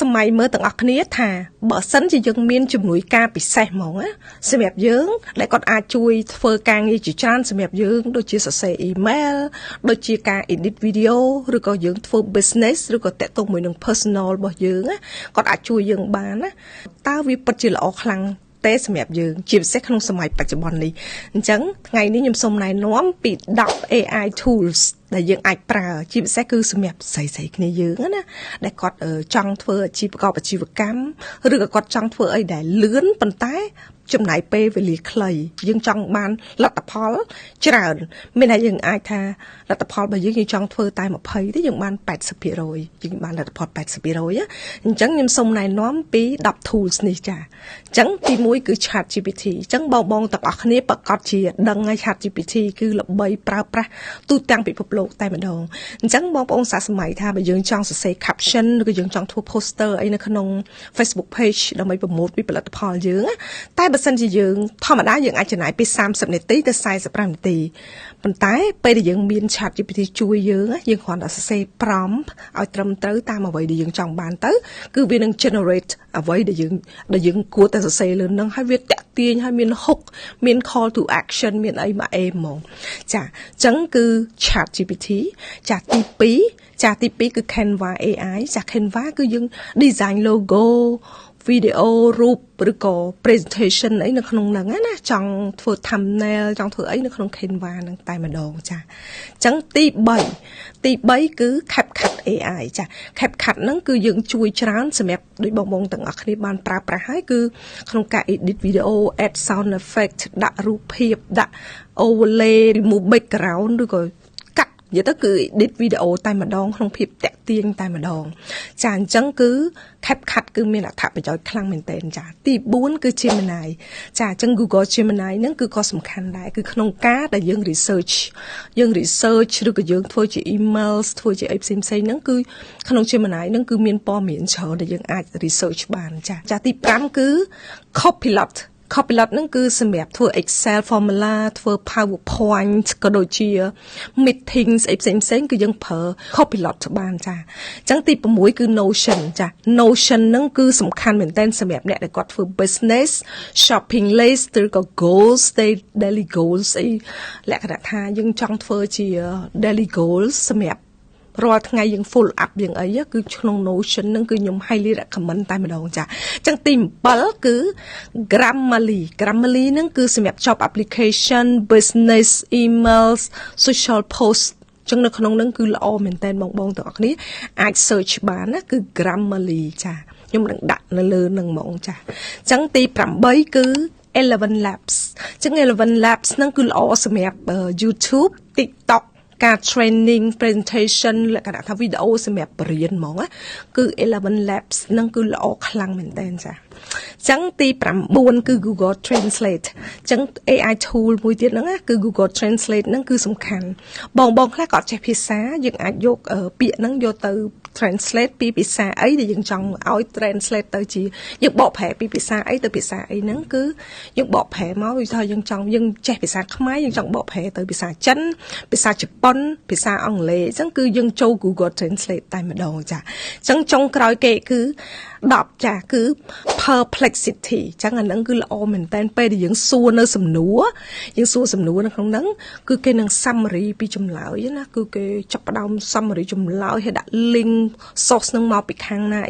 សម័យមើលទាំងអស់គ្នាថាបើសិនជាយើងមានជំនួយការពិសេសហ្មងណាសម្រាប់យើងដែលគាត់អាចជួយធ្វើការងារជាច្រើនសម្រាប់យើងដូចជាសរសេរ email ដូចជាការ edit video ឬក៏យើងធ្វើ business ឬក៏តាក់ទងមួយនឹង personal របស់យើងណាគាត់អាចជួយយើងបានណាតើវាពិតជាល្អខ្លាំងតែសម្រាប់យើងជាពិសេសក្នុងសម័យបច្ចុប្បន្ននេះអញ្ចឹងថ្ងៃនេះខ្ញុំសូមណែនាំពី10 AI tools ដែលយើងអាចប្រើជាពិសេសគឺសម្រាប់ស្រីៗគ្នាយើងណាដែលគាត់ចង់ធ្វើអាជីវកម្មឬក៏គាត់ចង់ធ្វើអីដែលលឿនប៉ុន្តែចំណាយពេលវេលាខ្លីយើងចង់បានលទ្ធផលច្រើនមានតែយើងអាចថាលទ្ធផលរបស់យើងចង់ធ្វើតែ20ទេយើងបាន 80% យើងបានលទ្ធផល 80% អញ្ចឹងខ្ញុំសូមណែនាំពី10 tools នេះចាអញ្ចឹងទី1គឺ ChatGPT អញ្ចឹងបងទាំងអស់គ្នាប្រកាសជាដឹងហើយ ChatGPT គឺល្បីប្រើប្រាស់ទូទាំងពិភពលោកតែម្ដងអញ្ចឹងបងប្អូនសាកសម័យថាបើយើងចង់សរសេរ caption ឬក៏យើងចង់ធ្វើ poster អីនៅក្នុង Facebook page ដើម្បីប្រមូលពីផលិតផលយើងតែបើសិនជាយើងធម្មតាយើងអាចចំណាយពេល30នាទីទៅ45នាទីប៉ុន្តែពេលដែលយើងមាន ChatGPT ជួយយើងគ្រាន់តែសរសេរ prompt ឲ្យត្រឹមត្រូវតាមអ្វីដែលយើងចង់បានទៅគឺវានឹង generate អ្វីដែលយើងគួរតែសរសេរលើនឹងហើយវាតាក់ទាញហើយមាន hook មាន call to action មានអីមកអេហ្មងចាអញ្ចឹងគឺ ChatGPT ចាទី2គឺ Canva AI ចា Canva គឺយើង design logo video រូបឬក៏ presentation អីនៅក្នុងហ្នឹងណាចង់ធ្វើ thumbnail ចង់ធ្វើអីនៅក្នុង Canva ហ្នឹងតែម្ដងចាអញ្ចឹងទី3គឺ CapCut AI ចា CapCut ហ្នឹងគឺយើងជួយច្រើនសម្រាប់ដូចបងទាំងអស់គ្នាបានប្រើប្រាស់ហើយគឺក្នុងការ edit video add sound effect ដាក់រូបភាពដាក់ overlay remove background ឬក៏និយាយទៅគឺ edit video តែម្ដងក្នុងភាពតាក់ទាញតែម្ដងចាអញ្ចឹងគឺ CapCut គឺមានអត្ថប្រយោជន៍ខ្លាំងមែនទែនចាទី4គឺ Gemini ចាអញ្ចឹង Google Gemini ហ្នឹងគឺក៏សំខាន់ដែរគឺក្នុងការដែលយើង research ឬក៏យើងធ្វើជា emails ធ្វើជាអីផ្សេងហ្នឹងគឺក្នុង Gemini ហ្នឹងគឺមានព័ត៌មានច្រើនដែលយើងអាច research បានចាទី5គឺ Copilot ហ្នឹងគឺសម្រាប់ធ្វើ Excel formula ធ្វើ PowerPoint ក៏ដូចជា meetings អីផ្សេងគឺយើងប្រើ Copilot បានចាអញ្ចឹងទី6គឺ Notion ចា Notion ហ្នឹងគឺសំខាន់មែនទែនសម្រាប់អ្នកដែលគាត់ធ្វើ business shopping list ឬក៏ goals daily goals អីលក្ខណៈថាយើងចង់ធ្វើជា daily goals សម្រាប់រាល់ថ្ងៃយើង full up យើងអីគឺក្នុង Notion ហ្នឹងគឺខ្ញុំ highly recommend តែម្ដងចាអញ្ចឹងទី7គឺ Grammarly ហ្នឹងគឺសម្រាប់ job application business emails social post ចឹងនៅក្នុងហ្នឹងគឺល្អមែនតើបងទាំងអស់គ្នាអាច search បានណាគឺ Grammarly ចាខ្ញុំនឹងដាក់នៅលើហ្នឹងហ្មងចាអញ្ចឹងទី8គឺ Eleven Labs អញ្ចឹង Eleven Labs ហ្នឹងគឺល្អសម្រាប់ YouTube TikTokការ training presentation លក្ខណៈថាវីដេអូសម្រាប់បរិញ្ញាហ្មងណាគឺ Eleven Labs ហ្នឹងគឺល្អខ្លាំងមែនតើចាអញ្ចឹងទី9គឺ Google Translate អញ្ចឹង AI tool មួយទៀតហ្នឹងគឺ Google Translate ហ្នឹងគឺសំខាន់បងខ្លះក៏ចេះភាសាយើងអាចយកពាក្យហ្នឹងយកទៅ translate ពីភាសាអីដែលយើងចង់ឲ្យ translate ទៅជាយើងបកប្រែពីភាសាអីទៅភាសាអីហ្នឹងគឺយើងបកប្រែមកដូចថាយើងចេះភាសាខ្មែរយើងចង់បកប្រែទៅភាសាចិនភាសាជប៉ុនភាសាអង់គ្លេសអញ្ចឹងគឺយើងចូល Google Translate តែម្ដងចាអញ្ចឹងចុងក្រោយគេគឺ10ចាគឺ perplexity អញ្ចឹងអាហ្នឹងគឺល្អមែនតើពេលដែលយើងសួរនៅសំណួរនៅក្នុងហ្នឹងគឺគេនឹង summary ពីចម្លើយណាគឺគេចាប់ផ្ដើម summary ចម្លើយហើយដាក់ link source នឹងមកពីខាងណា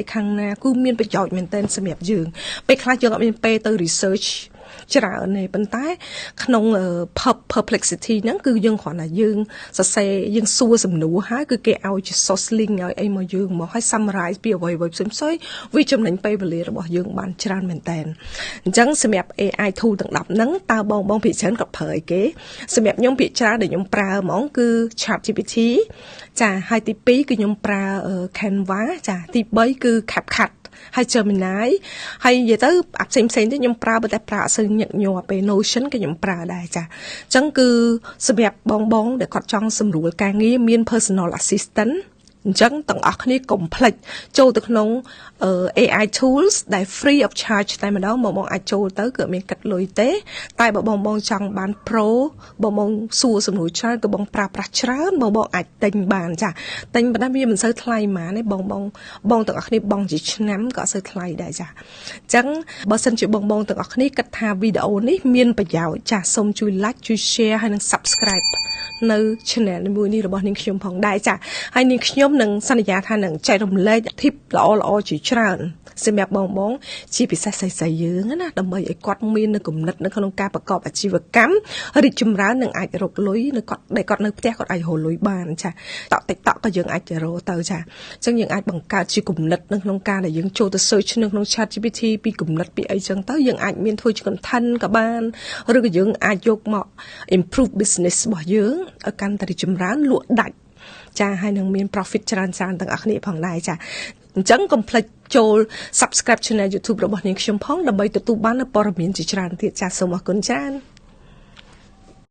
គឺមានប្រយោជន៍មែនតើសម្រាប់យើងពេលខ្លះយើងអត់មានពេលទៅ research ច្រើនទេប៉ុន្តែក្នុង perplexity ហ្នឹងគឺយើងគ្រាន់តែយើងសរសេរយើងសួរសំណួរហើយគឺគេឲ្យជា source link ឲ្យអីមកយើងមកឲ្យ summarize ពីអ្វីៗផ្សេងវាចំណេញពេលវេលារបស់យើងបានច្រើនមែនតើអញ្ចឹងសម្រាប់ AI tool ទាំង10ហ្នឹងតើបងភាគច្រើនក៏ប្រើអីគេសម្រាប់ខ្ញុំភាគច្រើនដែលខ្ញុំប្រើហ្មងគឺ ChatGPT ចាហើយទី2គឺខ្ញុំប្រើ Canva ចាទី3គឺ CapCut ហើយ Gemini ហើយនិយាយទៅអាផ្សេងទៀតខ្ញុំប្រើតែប្រើអត់សូវញឹកញាប់ពេល Notion ក៏ខ្ញុំប្រើដែរចាអញ្ចឹងគឺសម្រាប់បងដែលគាត់ចង់សម្រួលការងារមាន personal assistant អញ្ចឹងទាំងអស់គ្នាកុំភ្លេចចូលទៅក្នុង AI tools ដែល free of charge តែម្ដងបងអាចចូលទៅគឺមានកាត់លុយទេតែបើបងចង់បាន pro បងសួរសំណួរច្រើនក៏បងប្រើប្រាស់ច្រើនបងអាចទិញបានចាទិញប៉ុន្តែវាមិនសូវថ្លៃហ្មងទេបងទាំងអស់គ្នាបងជាឆ្នាំក៏អត់សូវថ្លៃដែរចាអញ្ចឹងបើសិនជាបងទាំងអស់គ្នាគិតថាវីដេអូនេះមានប្រយោជន៍ចាសូមជួយ like ជួយ share ហើយនិង subscribe នៅ channel មួយនេះរបស់នាងខ្ញុំផងដែរចាហើយនាងខ្ញុំនឹងសន្យាថានឹងចែករំលែក tip ល្អជាច្រើនសម្រាប់បងជាពិសេសស្រីៗយើងណាដើម្បីឲ្យគាត់មាននៅគំនិតនៅក្នុងការប្រកបអាជីវកម្មរីកចម្រើននិងអាចរកលុយនៅគាត់នៅផ្ទះគាត់អាចរកលុយបានចាTikTokក៏យើងអាចរកទៅចាអញ្ចឹងយើងអាចបង្កើតជាគំនិតនៅក្នុងការដែលយើងចូលទៅ search នៅក្នុង ChatGPT ពីគំនិតពីអីចឹងទៅយើងអាចមានធ្វើជា content ក៏បានឬក៏យើងអាចយកមក improve business របស់យើងឲ្យកាន់តែរីកចម្រើនលក់ដាច់ចាហើយនឹងមាន profit ច្រើនទាំងអស់គ្នាផងដែរចាអញ្ចឹងកុំភ្លេចចូល subscribe channel YouTube របស់នាងខ្ញុំផងដើម្បីទទួលបាននូវព័ត៌មានជាច្រើនទៀតចាសូមអរគុណច្រើន